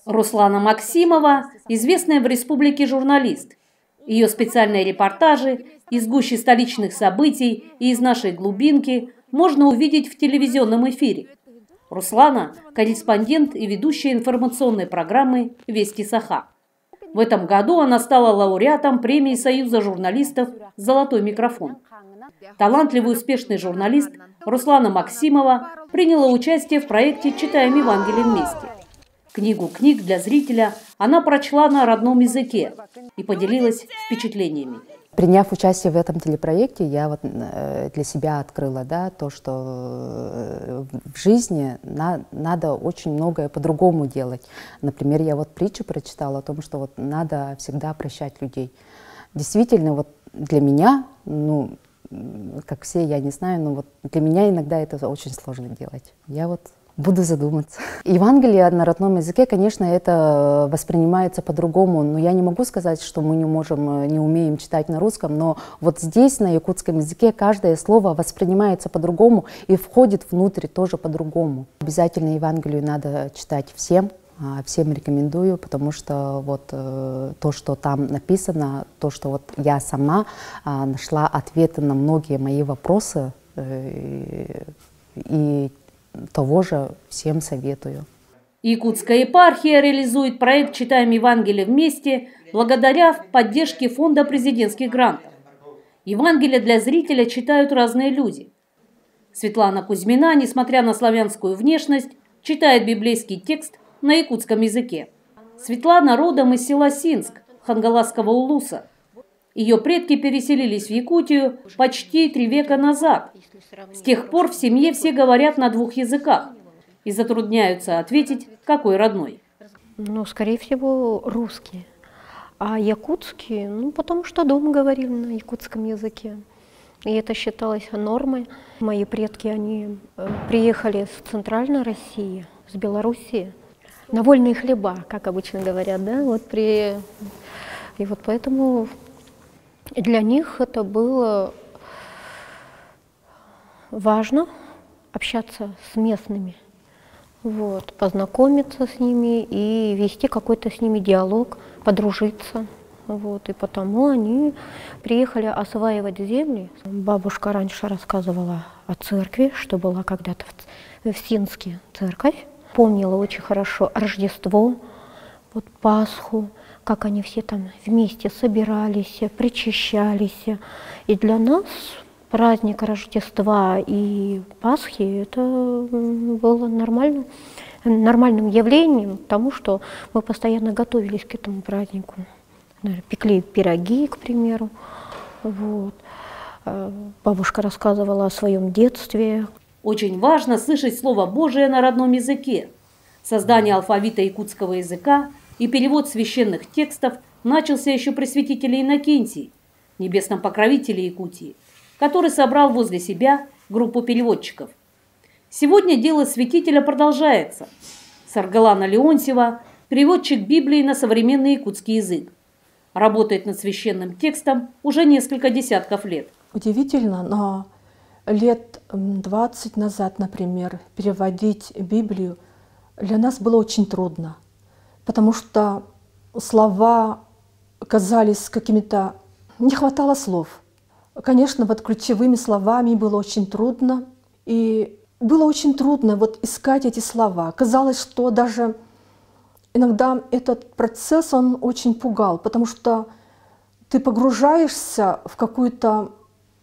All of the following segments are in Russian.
Руслана Максимова – известная в республике журналист. Ее специальные репортажи из гущи столичных событий и из нашей глубинки можно увидеть в телевизионном эфире. Руслана – корреспондент и ведущая информационной программы «Вести Саха». В этом году она стала лауреатом премии Союза журналистов «Золотой микрофон». Талантливый и успешный журналист Руслана Максимова приняла участие в проекте «Читаем Евангелие вместе». Книгу книг для зрителя она прочла на родном языке и поделилась впечатлениями. Приняв участие в этом телепроекте, я вот для себя открыла, то, что в жизни надо очень многое по-другому делать. Например, я притчу прочитала о том, что надо всегда прощать людей. Действительно, для меня, как все, я не знаю, но для меня иногда это очень сложно делать. Я буду задуматься. Евангелие на родном языке, конечно, это воспринимается по-другому, но я не могу сказать, что мы не умеем читать на русском, но здесь, на якутском языке, каждое слово воспринимается по-другому и входит внутрь тоже по-другому. Обязательно Евангелие надо читать всем рекомендую, потому что то, что там написано, то, что я сама нашла ответы на многие мои вопросы, и того же всем советую. Якутская епархия реализует проект «Читаем Евангелие вместе» благодаря поддержке Фонда президентских грантов. Евангелие для зрителя читают разные люди. Светлана Кузьмина, несмотря на славянскую внешность, читает библейский текст на якутском языке. Светлана родом из села Синск, Хангаласского улуса. Ее предки переселились в Якутию почти 3 века назад. С тех пор в семье все говорят на 2 языках и затрудняются ответить, какой родной. Скорее всего, русский. А якутский, потому что дома говорили на якутском языке. И это считалось нормой. Мои предки, они приехали с Центральной России, с Белоруссии, на вольные хлеба, как обычно говорят, И поэтому для них это было важно общаться с местными, познакомиться с ними и вести какой-то с ними диалог, подружиться. И потому они приехали осваивать земли. Бабушка раньше рассказывала о церкви, что была когда-то в Синске церковь. Помнила очень хорошо Рождество, Пасху, как они все там вместе собирались, причащались. И для нас праздник Рождества и Пасхи это было нормальным явлением, потому что мы постоянно готовились к этому празднику. Пекли пироги, к примеру. Бабушка рассказывала о своем детстве. Очень важно слышать Слово Божие на родном языке. Создание алфавита якутского языка и перевод священных текстов начался еще при святителе Иннокентии, небесном покровителе Якутии, который собрал возле себя группу переводчиков. Сегодня дело святителя продолжается. Саргалана Леонтьева – переводчик Библии на современный якутский язык. Работает над священным текстом уже несколько десятков лет. Удивительно, но лет 20 назад, например, переводить Библию для нас было очень трудно, потому что слова казались какими-то... Не хватало слов. Конечно, ключевыми словами было очень трудно. И было очень трудно искать эти слова. Казалось, что даже иногда этот процесс, он очень пугал, потому что ты погружаешься в какую-то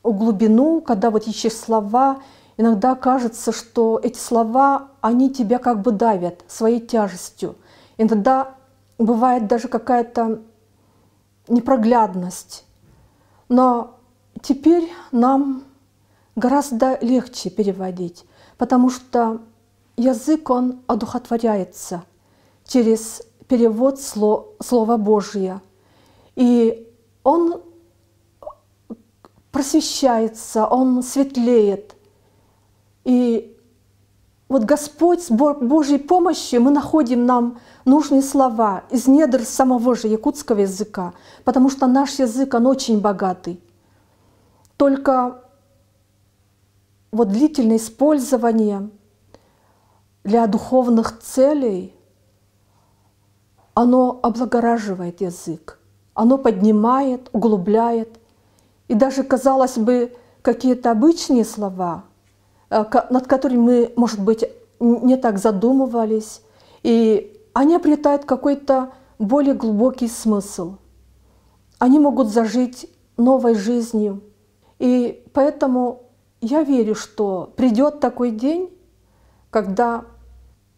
глубину, когда ищешь слова. Иногда кажется, что эти слова, они тебя как бы давят своей тяжестью. Иногда бывает даже какая-то непроглядность. Но теперь нам гораздо легче переводить, потому что язык, он одухотворяется через перевод Слова Божия. И он просвещается, он светлеет. И Господь с Божьей помощью мы находим нам нужные слова из недр самого же якутского языка, потому что наш язык, он очень богатый. Только длительное использование для духовных целей, оно облагораживает язык, оно поднимает, углубляет. И даже, казалось бы, какие-то обычные слова, над которыми мы, может быть, не так задумывались, и они обретают какой-то более глубокий смысл. Они могут зажить новой жизнью. И поэтому я верю, что придет такой день, когда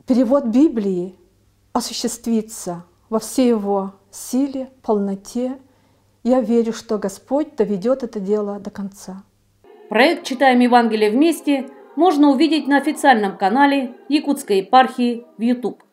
перевод Библии осуществится во всей его силе, полноте. Я верю, что Господь доведет это дело до конца. Проект «Читаем Евангелие вместе» можно увидеть на официальном канале Якутской епархии в YouTube.